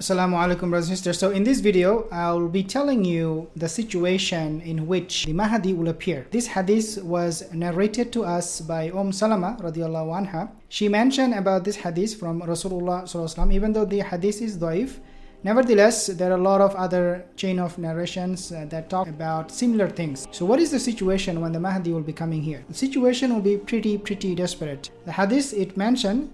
Assalamu alaikum brothers and sisters. So in this video I'll be telling you the situation in which the Mahdi will appear. This hadith was narrated to us by Salama radiallahu anha. She mentioned about this hadith from Rasulullah sallallahu alaihi wasallam. Even though the hadith is da'if, nevertheless there are a lot of other chain of narrations that talk about similar things. So what is the situation when the Mahdi will be coming here? The situation will be pretty desperate. The hadith, it mentioned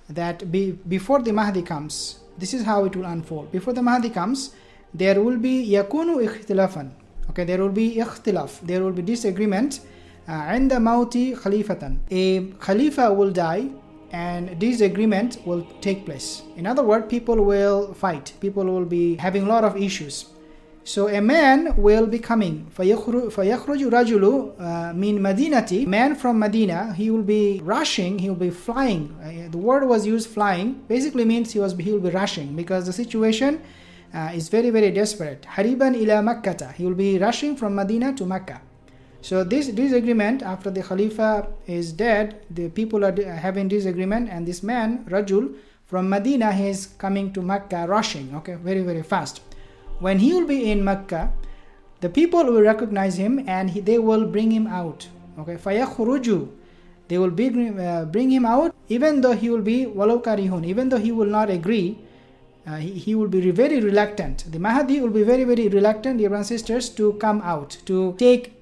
that before the Mahdi comes, this is how it will unfold. Before the Mahdi comes, there will be yakunu ikhtilafan. Okay, there will be ikhtilaf. There will be disagreement. عند mauti khalifatan. A khalifa will die and disagreement will take place. In other words, people will fight. People will be having a lot of issues. So a man will be coming. فَيَخْرُجُ رَجُلُ مِنْ مَدِينَةِ. Man from Medina, he will be rushing, he will be flying. The word was used flying, basically means he will be rushing because the situation is very desperate. حَرِيبًا إِلَى مَكَّةَ. He will be rushing from Medina to Mecca. So this disagreement, after the Khalifa is dead, the people are having disagreement, and this man, Rajul, from Medina, he is coming to Mecca rushing, okay, very fast. When he will be in Mecca, the people will recognize him and they will bring him out. Okay, فَيَخْرُجُ. They will bring him out, even though he will be walau karihun, even though he will not agree, he will be very reluctant. The Mahdi will be very reluctant, dear brothers and sisters, to come out, to take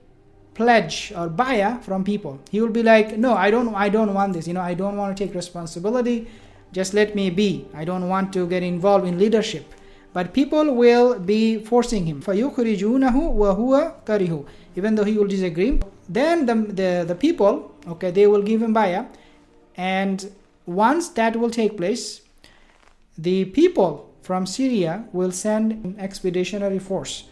pledge or bayah from people. He will be like, no, I don't want this, I don't want to take responsibility, just let me be. I don't want to get involved in leadership. But people will be forcing him. فَيُخْرِجُونَهُ وَهُوَ كَرِهُ. Even though he will disagree. Then the people, okay, they will give him bayah. And once that will take place, the people from Syria will send an expeditionary force.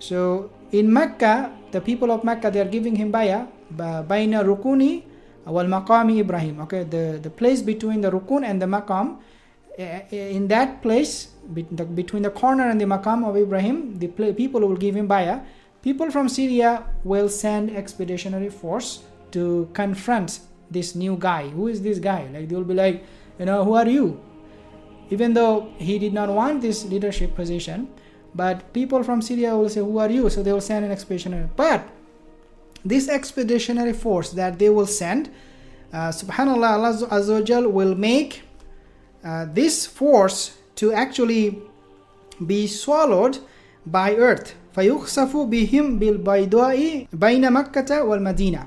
So in Mecca, the people of Mecca, they are giving him bayah. بَيْنَ رُكُونِ وَالْمَقَامِ Ibrahim. Okay, the place between the rukun and the maqam. In that place, between the corner and the maqam of Ibrahim, the people will give him bayah. People from Syria will send expeditionary force to confront this new guy. Who is this guy? Like, they will be like, who are you? Even though he did not want this leadership position, but people from Syria will say, who are you? So they will send an expeditionary. But this expeditionary force that they will send, subhanallah, Allah Azza wa Jal will make this force to actually be swallowed by earth. فَيُخْسَفُ بِهِمْ بِالْبَيْضَاءِ بَيْنَ مَكَّةَ وَالْمَدِينَةِ.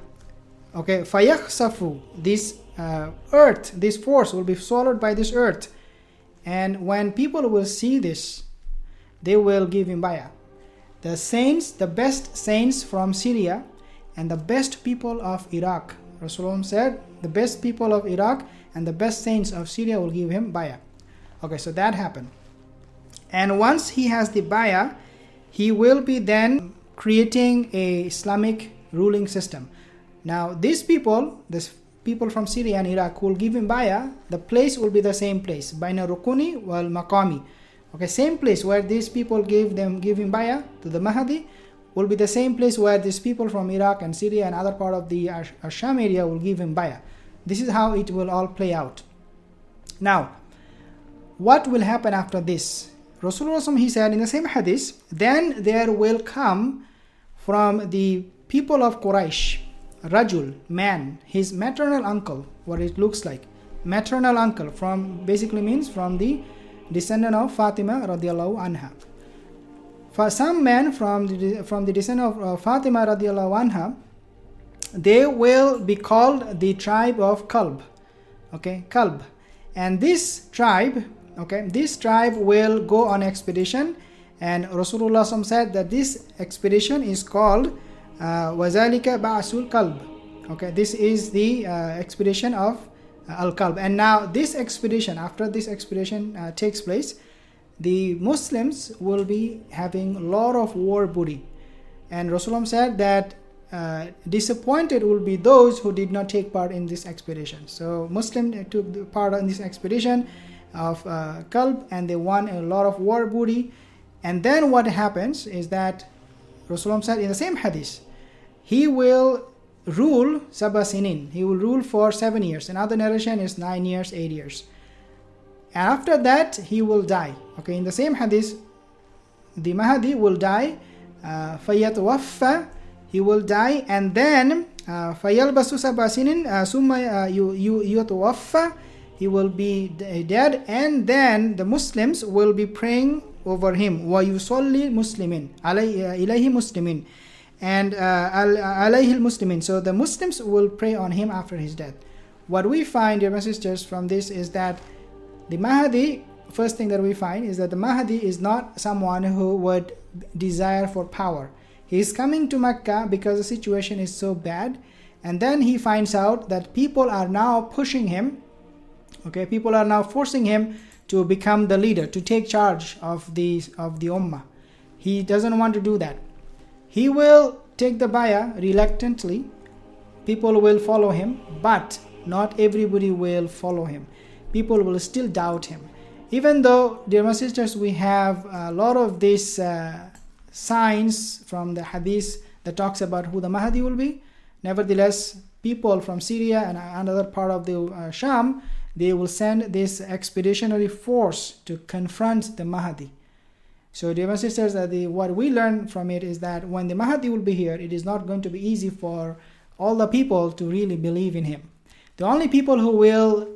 Okay, فَيَخْسَفُ. This earth, this force will be swallowed by this earth. And when people will see this, they will give him bayah. The saints, the best saints from Syria and the best people of Iraq. Rasulullah said, the best people of Iraq and the best saints of Syria will give him bayah. Okay, so that happened. And once he has the bayah, he will be then creating a Islamic ruling system. Now, these people from Syria and Iraq who will give him bayah, the place will be the same place. Baina rukuni wal maqami. Okay, same place where these people give him bayah to the Mahdi will be the same place where these people from Iraq and Syria and other part of the Sham area will give him bayah. This is how it will all play out. Now, what will happen after this? Rasulullah, he said in the same hadith, then there will come from the people of Quraysh, Rajul, man, his maternal uncle, what it looks like. Maternal uncle, basically means from the descendant of Fatima radiallahu anha. For some men from the descendant of Fatima radiallahu anha, they will be called the tribe of Kalb. Okay, Kalb. And this tribe will go on expedition. And Rasulullah said that this expedition is called Wazalika Ba'asul Kalb. Okay, this is the expedition of Al-Kalb. And now this expedition, after this expedition takes place, the Muslims will be having a lot of war booty. And Rasulullah said that disappointed will be those who did not take part in this expedition. So Muslims took part in this expedition of Kalb, and they won a lot of war booty. And then what happens is that Rasulullah said in the same hadith, he will rule Sabah Sinin. He will rule for 7 years. Another narration is 9 years, 8 years. After that, he will die. Okay, in the same hadith, the Mahdi will die, فَيَتْوَفَّى, he will die, and then فَيَلْبَسُ سَبْعَ سِنِينَ ثُمَّ يُتَوَفَّى, he will be dead, and then the Muslims will be praying over him. وَيُصَلِّي مُسْلِمِينَ إِلَيْهِ مُسْلِمِينَ, and alayhi al-Muslimin. So the Muslims will pray on him after his death. What we find, dear my sisters, from this is that the Mahdi, first thing that we find is that the Mahdi is not someone who would desire for power. He is coming to Mecca because the situation is so bad, and then he finds out that people are now pushing him. Okay, people are now forcing him to become the leader, to take charge of the Ummah. He doesn't want to do that. He will take the bayah reluctantly. People will follow him, but not everybody will follow him. People will still doubt him. Even though, dear my sisters, we have a lot of these signs from the hadith that talks about who the Mahdi will be, nevertheless, people from Syria and another part of the Sham, they will send this expeditionary force to confront the Mahdi. So, dear my sisters, what we learn from it is that when the Mahdi will be here, it is not going to be easy for all the people to really believe in him. The only people who will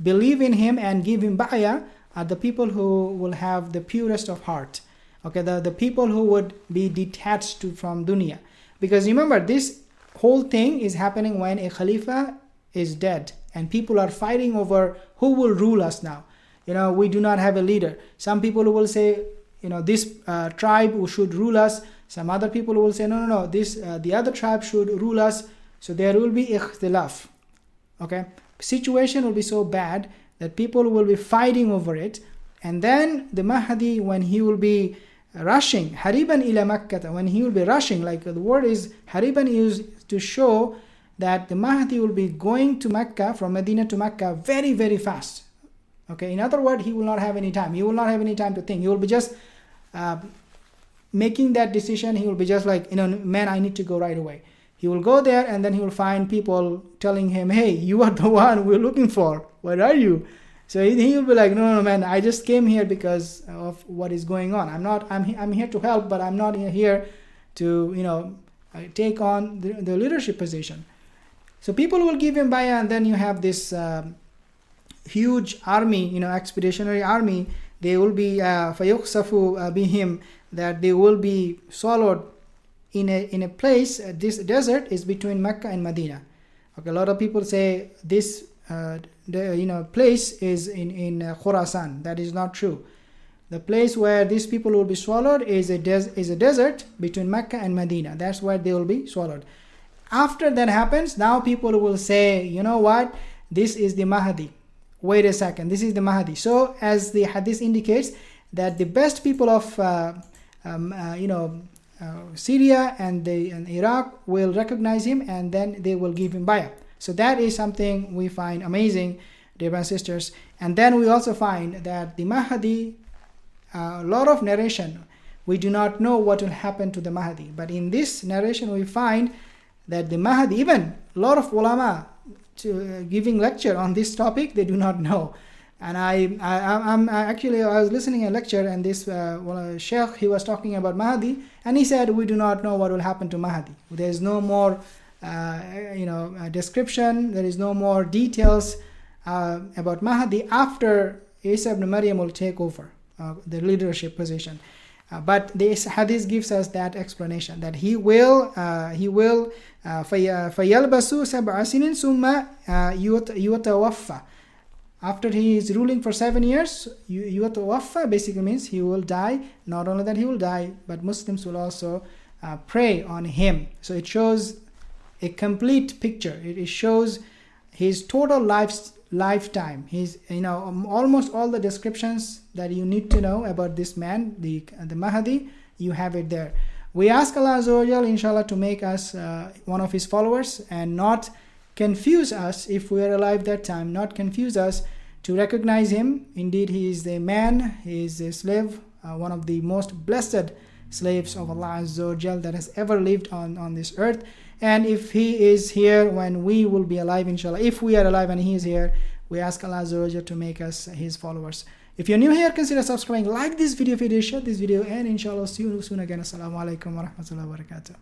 believe in him and give him bayah are the people who will have the purest of heart. Okay, the people who would be detached from dunya. Because remember, this whole thing is happening when a Khalifa is dead and people are fighting over who will rule us now. We do not have a leader. Some people will say, this tribe should rule us. Some other people will say, no, the other tribe should rule us. So there will be ikhtilaf. Okay, situation will be so bad that people will be fighting over it. And then the Mahdi, when he will be rushing, hariban ila Makkah, when he will be rushing, like the word is hariban, used to show that the Mahdi will be going to Mecca, from Medina to Mecca, very, very fast. Okay, in other words, he will not have any time. He will not have any time to think. He will be just making that decision. He will be just like, man, I need to go right away. He will go there, and then he will find people telling him, hey, you are the one we're looking for. Where are you? So he will be like, no, man, I just came here because of what is going on. I'm here to help, but I'm not here to, take on the leadership position. So people will give him bayah, and then you have this huge army, expeditionary army. They will be fayukhsafu bihim, that they will be swallowed in a place. This desert is between Mecca and Medina. Okay, a lot of people say this place is in Khurasan. That is not true. The place where these people will be swallowed is a desert between Mecca and Medina. That's where they will be swallowed. After that happens, now people will say, you know what, this is the Mahdi. Wait a second, this is the Mahdi. So as the hadith indicates, that the best people of Syria and Iraq will recognize him, and then they will give him bayah. So that is something we find amazing, dear brothers and sisters. And then we also find that the Mahdi, a lot of narration, we do not know what will happen to the Mahdi. But in this narration we find that the Mahdi, even a lot of ulama giving lecture on this topic, they do not know. And I was listening to a lecture, and this sheikh, he was talking about Mahdi, and he said, we do not know what will happen to Mahdi. There is no more description, there is no more details about Mahdi after Isa ibn Maryam will take over the leadership position. But this hadith gives us that explanation, that he will فَيَلْبَسُ سَبْعَ سِنِينَ ثُمَّ يُتَوَفَّى. After he is ruling for 7 years, يُتَوَفَّى basically means he will die. Not only that he will die, but Muslims will also pray on him. So it shows a complete picture. It shows his total lifetime. His, almost all the descriptions that you need to know about this man, the Mahdi, you have it there. We ask Allah Azza wa Jal, inshallah, to make us one of his followers, and not confuse us if we are alive that time, not confuse us to recognize him. Indeed, he is a man, he is a slave, one of the most blessed slaves of Allah Azza wa Jal that has ever lived on this earth. And if he is here when we will be alive, inshallah, if we are alive and he is here, We ask Allah Azza wa Jalla to make us His followers. If you're new here, consider subscribing, like this video, share this video, and inshallah see you soon again. Assalamu alaikum wa rahmatullahi wa barakatuh.